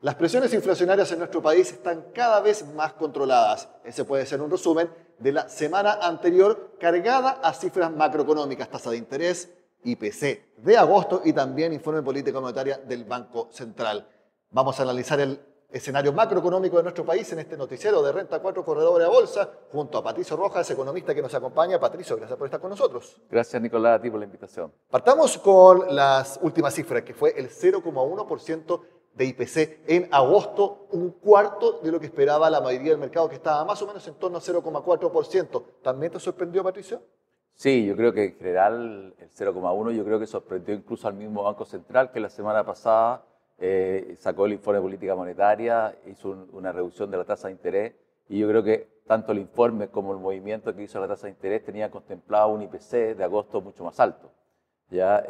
Las presiones inflacionarias en nuestro país están cada vez más controladas. Ese puede ser un resumen de la semana anterior cargada a cifras macroeconómicas, tasa de interés, IPC de agosto y también informe política monetaria del Banco Central. Vamos a analizar el escenario macroeconómico de nuestro país en este noticiero de Renta 4 Corredores a Bolsa, junto a Patricio Rojas, economista que nos acompaña. Patricio, gracias por estar con nosotros. Gracias, Nicolás, a ti por la invitación. Partamos con las últimas cifras, que fue el 0,1% de IPC en agosto, un cuarto de lo que esperaba la mayoría del mercado, que estaba más o menos en torno al 0,4%. ¿También te sorprendió, Patricio? Sí, yo creo que en general el 0,1 yo creo que sorprendió incluso al mismo Banco Central, que la semana pasada sacó el informe de política monetaria, hizo una reducción de la tasa de interés, y yo creo que tanto el informe como el movimiento que hizo la tasa de interés tenía contemplado un IPC de agosto mucho más alto. Ya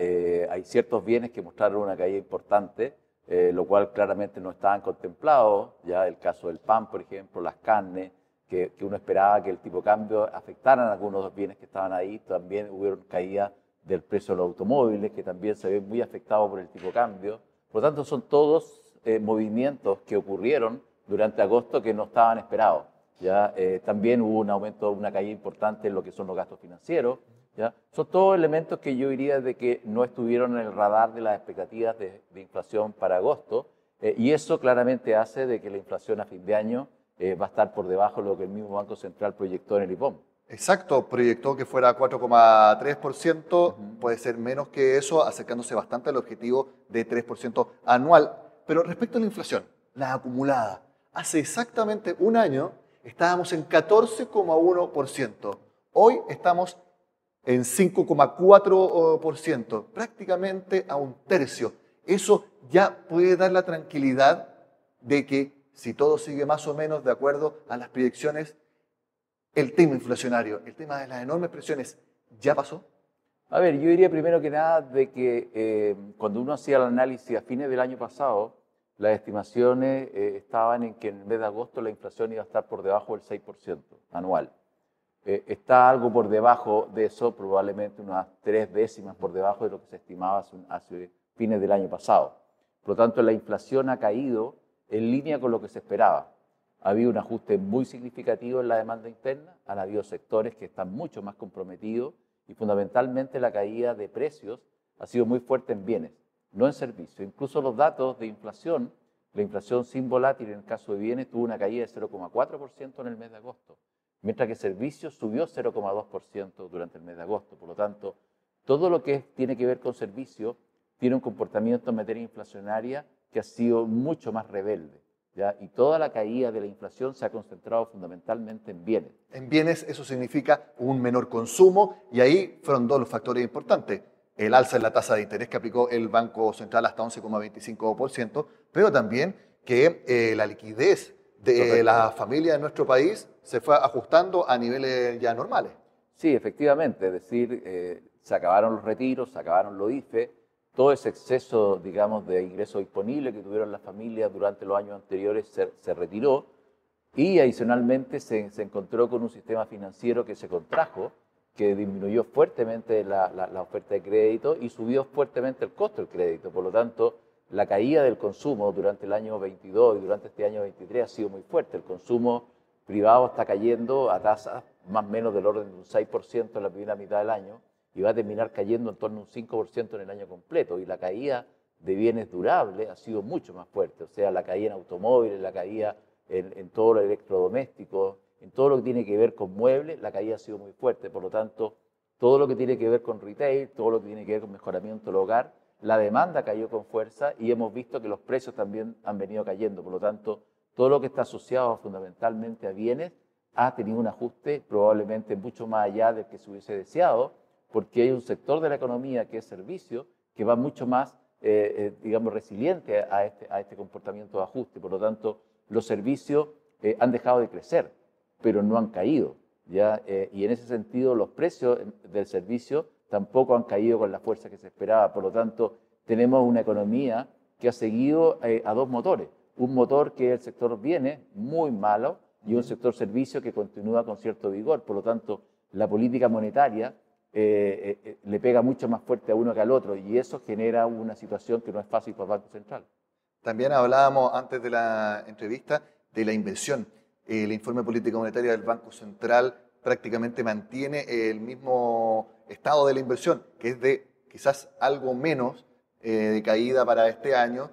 hay ciertos bienes que mostraron una caída importante, lo cual claramente no estaban contemplados, ya el caso del pan, por ejemplo, las carnes, que uno esperaba que el tipo de cambio afectaran a algunos de los bienes que estaban ahí. También hubieron caídas del precio de los automóviles, que también se ven muy afectados por el tipo de cambio. Por lo tanto, son todos movimientos que ocurrieron durante agosto que no estaban esperados. ¿Ya? También hubo un aumento, una caída importante en lo que son los gastos financieros. ¿Ya? Son todos elementos que yo diría de que no estuvieron en el radar de las expectativas de inflación para agosto, y eso claramente hace de que la inflación a fin de año va a estar por debajo de lo que el mismo Banco Central proyectó en el IPOM. Exacto, proyectó que fuera 4,3%, puede ser menos que eso, acercándose bastante al objetivo de 3% anual. Pero respecto a la inflación, la acumulada, hace exactamente un año estábamos en 14,1%. Hoy estamos en 5,4%, prácticamente a un tercio. Eso ya puede dar la tranquilidad de que si todo sigue más o menos de acuerdo a las proyecciones, el tema inflacionario, el tema de las enormes presiones, ¿ya pasó? A ver, yo diría primero que nada de que cuando uno hacía el análisis a fines del año pasado, las estimaciones estaban en que en el mes de agosto la inflación iba a estar por debajo del 6% anual. Está algo por debajo de eso, probablemente unas 3 décimas por debajo de lo que se estimaba hace fines del año pasado. Por lo tanto, la inflación ha caído en línea con lo que se esperaba. Ha habido un ajuste muy significativo en la demanda interna, han habido sectores que están mucho más comprometidos, y fundamentalmente la caída de precios ha sido muy fuerte en bienes, no en servicios. Incluso los datos de inflación, la inflación sin volátil en el caso de bienes tuvo una caída de 0,4% en el mes de agosto, mientras que servicios subió 0,2% durante el mes de agosto. Por lo tanto, todo lo que tiene que ver con servicios tiene un comportamiento en materia inflacionaria que ha sido mucho más rebelde, ¿ya? Y toda la caída de la inflación se ha concentrado fundamentalmente en bienes. En bienes eso significa un menor consumo y ahí fueron dos los factores importantes. El alza en la tasa de interés que aplicó el Banco Central hasta 11,25%, pero también que la liquidez de las familias de nuestro país se fue ajustando a niveles ya normales. Sí, efectivamente, es decir, se acabaron los retiros, se acabaron los IFE, todo ese exceso, digamos, de ingresos disponibles que tuvieron las familias durante los años anteriores se retiró, y adicionalmente se encontró con un sistema financiero que se contrajo, que disminuyó fuertemente la oferta de crédito y subió fuertemente el costo del crédito. Por lo tanto, la caída del consumo durante el año 22 y durante este año 23 ha sido muy fuerte. El consumo privado está cayendo a tasas más o menos del orden de un 6% en la primera mitad del año, y va a terminar cayendo en torno a un 5% en el año completo. Y la caída de bienes durables ha sido mucho más fuerte. O sea, la caída en automóviles, la caída en todo lo electrodoméstico, en todo lo que tiene que ver con muebles, la caída ha sido muy fuerte. Por lo tanto, todo lo que tiene que ver con retail, todo lo que tiene que ver con mejoramiento del hogar, la demanda cayó con fuerza y hemos visto que los precios también han venido cayendo. Por lo tanto, todo lo que está asociado fundamentalmente a bienes ha tenido un ajuste probablemente mucho más allá del que se hubiese deseado, porque hay un sector de la economía que es servicio, que va mucho más, digamos, resiliente a este comportamiento de ajuste. Por lo tanto, los servicios han dejado de crecer, pero no han caído, ¿ya? Y en ese sentido, los precios del servicio tampoco han caído con la fuerza que se esperaba. Por lo tanto, tenemos una economía que ha seguido a dos motores. Un motor que es el sector bienes, muy malo, y un sector servicio que continúa con cierto vigor. Por lo tanto, la política monetaria le pega mucho más fuerte a uno que al otro, y eso genera una situación que no es fácil para el Banco Central. También hablábamos antes de la entrevista de la inversión. El informe de política monetaria del Banco Central prácticamente mantiene el mismo estado de la inversión, que es de quizás algo menos de caída para este año,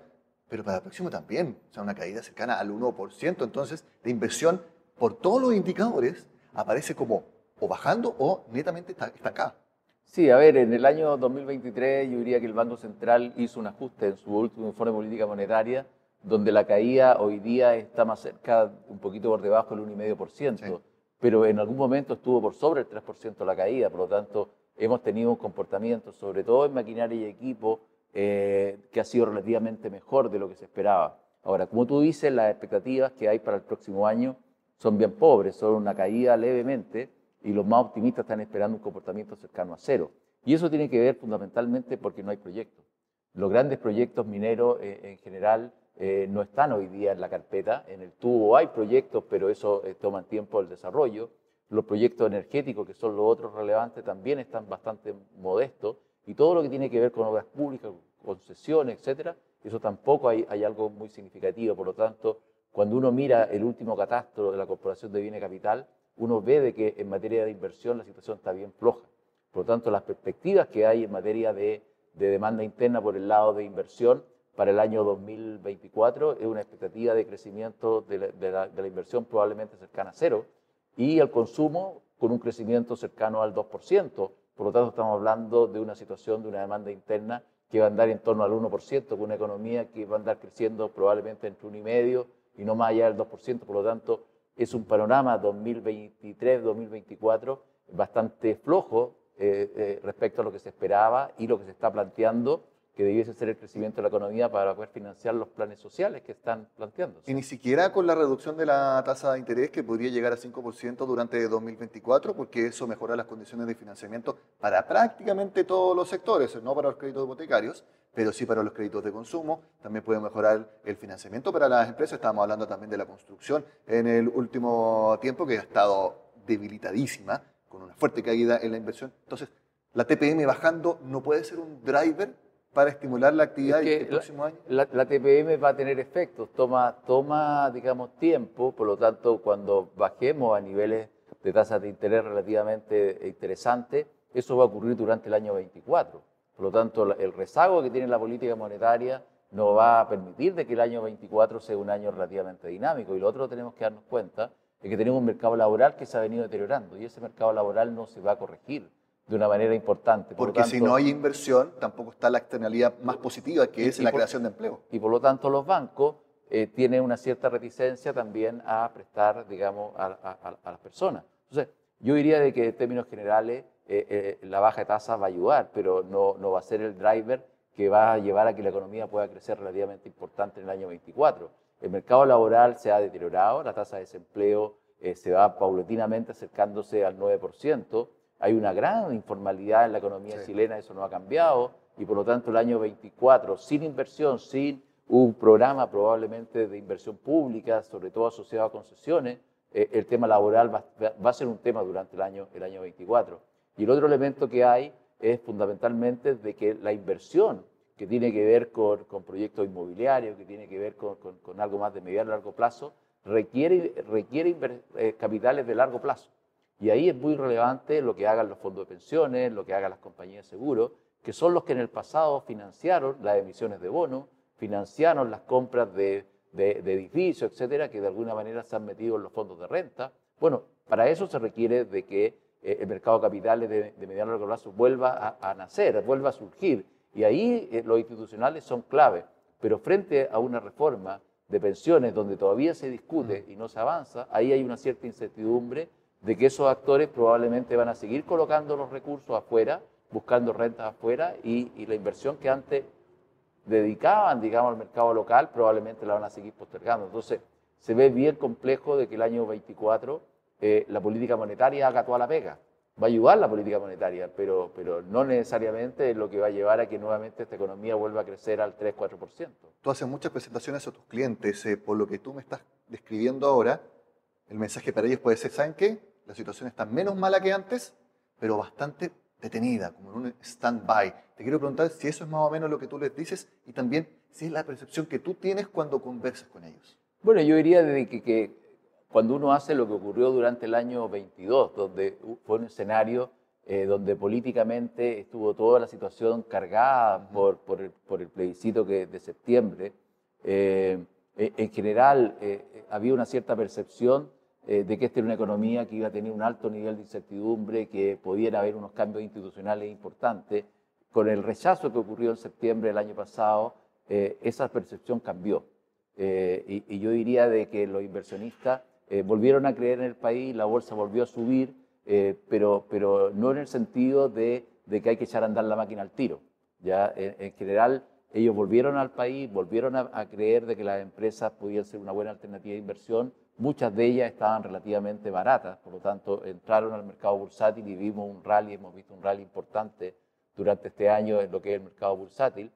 pero para el próximo también, o sea, una caída cercana al 1%. Entonces, la inversión, por todos los indicadores, aparece como o bajando o netamente estancada. Sí, a ver, en el año 2023 yo diría que el Banco Central hizo un ajuste en su último informe de política monetaria, donde la caída hoy día está más cerca, un poquito por debajo del 1,5%, Sí. pero en algún momento estuvo por sobre el 3% la caída, por lo tanto hemos tenido un comportamiento, sobre todo en maquinaria y equipo, que ha sido relativamente mejor de lo que se esperaba. Ahora, como tú dices, las expectativas que hay para el próximo año son bien pobres, son una caída levemente, y los más optimistas están esperando un comportamiento cercano a cero. Y eso tiene que ver fundamentalmente porque no hay proyectos. Los grandes proyectos mineros en general no están hoy día en la carpeta. En el tubo hay proyectos, pero eso toma tiempo el desarrollo. Los proyectos energéticos, que son los otros relevantes, también están bastante modestos. Y todo lo que tiene que ver con obras públicas, concesiones, etcétera, eso tampoco hay algo muy significativo. Por lo tanto, cuando uno mira el último catastro de la Corporación de Bienes Capital, uno ve de que en materia de inversión la situación está bien floja. Por lo tanto, las perspectivas que hay en materia de demanda interna por el lado de inversión para el año 2024 es una expectativa de crecimiento de la inversión probablemente cercana a cero y el consumo con un crecimiento cercano al 2%. Por lo tanto, estamos hablando de una situación de una demanda interna que va a andar en torno al 1%, con una economía que va a andar creciendo probablemente entre 1,5% y no más allá del 2%. Por lo tanto, es un panorama 2023-2024 bastante flojo respecto a lo que se esperaba y lo que se está planteando que debiese ser el crecimiento de la economía para poder financiar los planes sociales que están planteándose. Y ni siquiera con la reducción de la tasa de interés que podría llegar a 5% durante 2024, porque eso mejora las condiciones de financiamiento para prácticamente todos los sectores, no para los créditos hipotecarios, pero sí para los créditos de consumo. También puede mejorar el financiamiento para las empresas. Estábamos hablando también de la construcción en el último tiempo, que ha estado debilitadísima, con una fuerte caída en la inversión. Entonces, la TPM bajando no puede ser un driver para estimular la Es actividad el que próximo año. la TPM va a tener efectos, toma, digamos, tiempo, por lo tanto, cuando bajemos a niveles de tasas de interés relativamente interesantes, eso va a ocurrir durante el año 24. Por lo tanto, el rezago que tiene la política monetaria no va a permitir de que el año 24 sea un año relativamente dinámico. Y lo otro que tenemos que darnos cuenta es que tenemos un mercado laboral que se ha venido deteriorando y ese mercado laboral no se va a corregir de una manera importante. Por lo Porque si tanto, no hay inversión, tampoco está la externalidad más positiva, que es la creación de empleo. y por lo tanto los bancos tienen una cierta reticencia también a prestar, digamos, a las personas. Entonces, yo diría de que en términos generales la baja de tasas va a ayudar, pero no va a ser el driver que va a llevar a que la economía pueda crecer relativamente importante en el año 24. El mercado laboral se ha deteriorado, la tasa de desempleo se va paulatinamente acercándose al 9%. Hay una gran informalidad en la economía chilena, eso no ha cambiado, y por lo tanto el año 24, sin inversión, sin un programa probablemente de inversión pública, sobre todo asociado a concesiones, el tema laboral va a ser un tema durante el año 24. Y el otro elemento que hay es fundamentalmente de que la inversión que tiene que ver con proyectos inmobiliarios, que tiene que ver con algo más de mediano y largo plazo, requiere capitales de largo plazo. Y ahí es muy relevante lo que hagan los fondos de pensiones, lo que hagan las compañías de seguros, que son los que en el pasado financiaron las emisiones de bonos, financiaron las compras de edificios, etcétera, que de alguna manera se han metido en los fondos de renta. Bueno, para eso se requiere de que el mercado de capitales de mediano y largo plazo vuelva a nacer, vuelva a surgir. Y ahí los institucionales son clave. Pero frente a una reforma de pensiones donde todavía se discute y no se avanza, ahí hay una cierta incertidumbre de que esos actores probablemente van a seguir colocando los recursos afuera, buscando rentas afuera y la inversión que antes dedicaban, digamos, al mercado local probablemente la van a seguir postergando. Entonces, se ve bien complejo de que el año 24 la política monetaria haga toda la pega. Va a ayudar la política monetaria, pero no necesariamente es lo que va a llevar a que nuevamente esta economía vuelva a crecer al 3-4%. Tú haces muchas presentaciones a tus clientes, por lo que tú me estás describiendo ahora, el mensaje para ellos puede ser, ¿saben qué? La situación está menos mala que antes, pero bastante detenida, como en un stand-by. Te quiero preguntar si eso es más o menos lo que tú les dices y también si es la percepción que tú tienes cuando conversas con ellos. Bueno, yo diría de que cuando uno hace lo que ocurrió durante el año 22, donde fue un escenario donde políticamente estuvo toda la situación cargada por el plebiscito de septiembre, en general había una cierta percepción de que esta era una economía que iba a tener un alto nivel de incertidumbre, que pudiera haber unos cambios institucionales importantes. Con el rechazo que ocurrió en septiembre del año pasado, esa percepción cambió. Y yo diría de que los inversionistas volvieron a creer en el país, la bolsa volvió a subir, pero no en el sentido de que hay que echar a andar la máquina al tiro. ¿Ya? En general, ellos volvieron al país, volvieron a creer de que las empresas podían ser una buena alternativa de inversión. Muchas de ellas estaban relativamente baratas, por lo tanto entraron al mercado bursátil y vimos un rally, hemos visto un rally importante durante este año en lo que es el mercado bursátil,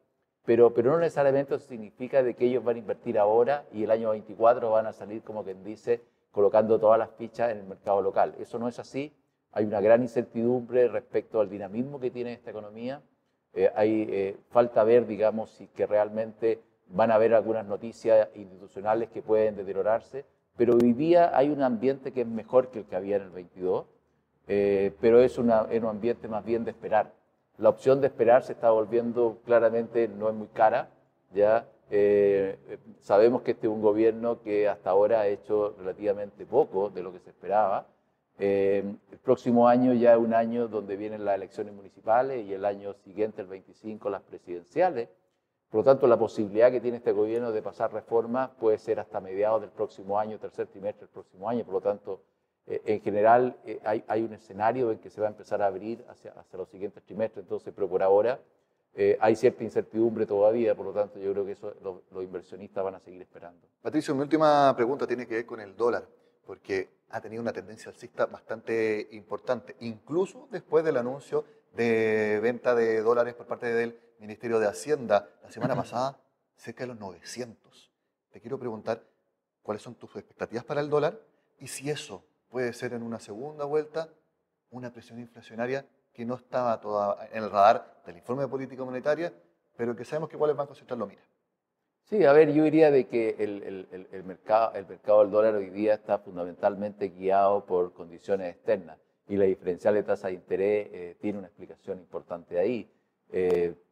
pero no necesariamente eso significa de que ellos van a invertir ahora y el año 24 van a salir, como quien dice, colocando todas las fichas en el mercado local. Eso no es así, hay una gran incertidumbre respecto al dinamismo que tiene esta economía. Falta ver, digamos, si que realmente van a haber algunas noticias institucionales que pueden deteriorarse, pero hoy día hay un ambiente que es mejor que el que había en el 22, pero es un ambiente más bien de esperar. La opción de esperar se está volviendo claramente, no es muy cara, ¿ya? Sabemos que este es un gobierno que hasta ahora ha hecho relativamente poco de lo que se esperaba. El próximo año ya es un año donde vienen las elecciones municipales y el año siguiente, el 25, las presidenciales. Por lo tanto, la posibilidad que tiene este gobierno de pasar reformas puede ser hasta mediados del próximo año, tercer trimestre del próximo año. Por lo tanto, en general hay un escenario en que se va a empezar a abrir hacia los siguientes trimestres. Entonces, pero por ahora hay cierta incertidumbre todavía. Por lo tanto, yo creo que eso los inversionistas van a seguir esperando. Patricio, mi última pregunta tiene que ver con el dólar, porque ha tenido una tendencia alcista bastante importante, incluso después del anuncio de venta de dólares por parte del Ministerio de Hacienda la semana pasada, cerca de los 900. Te quiero preguntar cuáles son tus expectativas para el dólar y si eso puede ser en una segunda vuelta una presión inflacionaria que no estaba toda en el radar del informe de política monetaria, pero que sabemos que igual el Banco Central lo mira. Sí, a ver, yo diría de que el mercado del dólar hoy día está fundamentalmente guiado por condiciones externas y la diferencial de tasa de interés tiene una explicación importante ahí.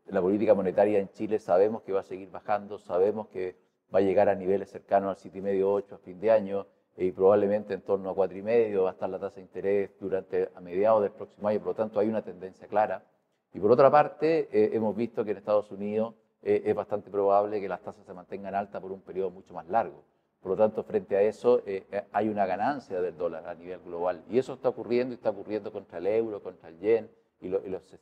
La política monetaria en Chile sabemos que va a seguir bajando, sabemos que va a llegar a niveles cercanos al 7,5-8 a fin de año y probablemente en torno a 4,5 va a estar la tasa de interés a mediados del próximo año, por lo tanto hay una tendencia clara. Y por otra parte, hemos visto que en Estados Unidos es bastante probable que las tasas se mantengan altas por un periodo mucho más largo. Por lo tanto, frente a eso, hay una ganancia del dólar a nivel global. Y eso está ocurriendo contra el euro, contra el yen,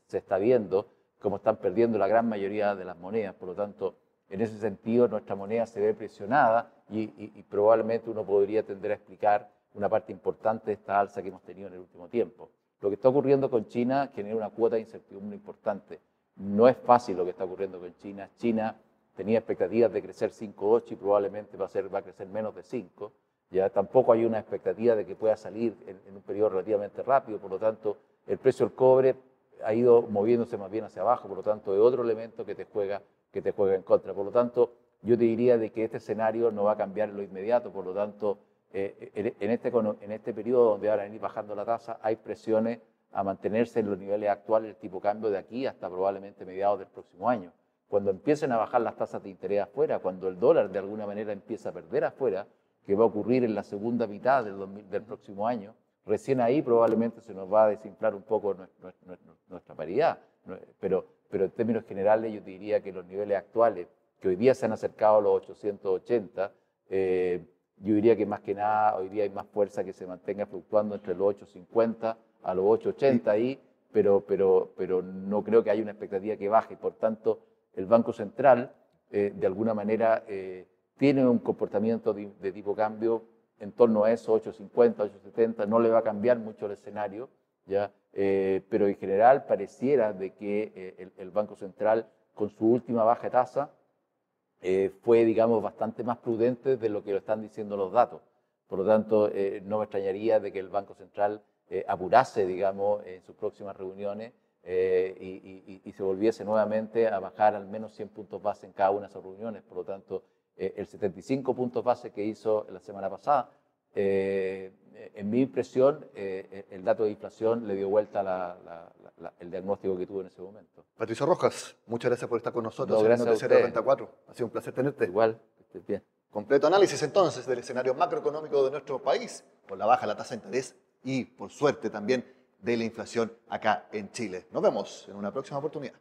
se está viendo cómo están perdiendo la gran mayoría de las monedas. Por lo tanto, en ese sentido, nuestra moneda se ve presionada y probablemente uno podría tender a explicar una parte importante de esta alza que hemos tenido en el último tiempo. Lo que está ocurriendo con China genera una cuota de incertidumbre importante. No es fácil lo que está ocurriendo con China. China tenía expectativas de crecer 5,8 y probablemente va a crecer menos de 5. Ya tampoco hay una expectativa de que pueda salir en un periodo relativamente rápido. Por lo tanto, el precio del cobre ha ido moviéndose más bien hacia abajo. Por lo tanto, es otro elemento que te juega en contra. Por lo tanto, yo te diría de que este escenario no va a cambiar en lo inmediato. Por lo tanto, en este periodo donde van a ir bajando la tasa, hay presiones a mantenerse en los niveles actuales del tipo de cambio de aquí hasta probablemente mediados del próximo año. Cuando empiecen a bajar las tasas de interés afuera, cuando el dólar de alguna manera empieza a perder afuera, que va a ocurrir en la segunda mitad del próximo año, recién ahí probablemente se nos va a desinflar un poco nuestra paridad. Pero en términos generales yo te diría que los niveles actuales, que hoy día se han acercado a los 880, yo diría que más que nada hoy día hay más fuerza que se mantenga fluctuando entre los 850 a los 880 ahí, pero no creo que haya una expectativa que baje. Por tanto, el Banco Central, de alguna manera, tiene un comportamiento de tipo cambio en torno a eso, 850, 870, no le va a cambiar mucho el escenario, ¿ya? Pero en general pareciera de que el Banco Central, con su última baja de tasa, fue, digamos, bastante más prudente de lo que lo están diciendo los datos. Por lo tanto, no me extrañaría de que el Banco Central apurase, digamos, en sus próximas reuniones y se volviese nuevamente a bajar al menos 100 puntos base en cada una de esas reuniones. Por lo tanto, el 75 puntos base que hizo la semana pasada, en mi impresión, el dato de inflación le dio vuelta el diagnóstico que tuvo en ese momento. Patricio Rojas, muchas gracias por estar con nosotros No, en el gracias a Noticiero usted. 94. Ha sido un placer tenerte. Igual, que estés bien. Completo análisis entonces del escenario macroeconómico de nuestro país, por la baja de la tasa de interés y, por suerte, también de la inflación acá en Chile. Nos vemos en una próxima oportunidad.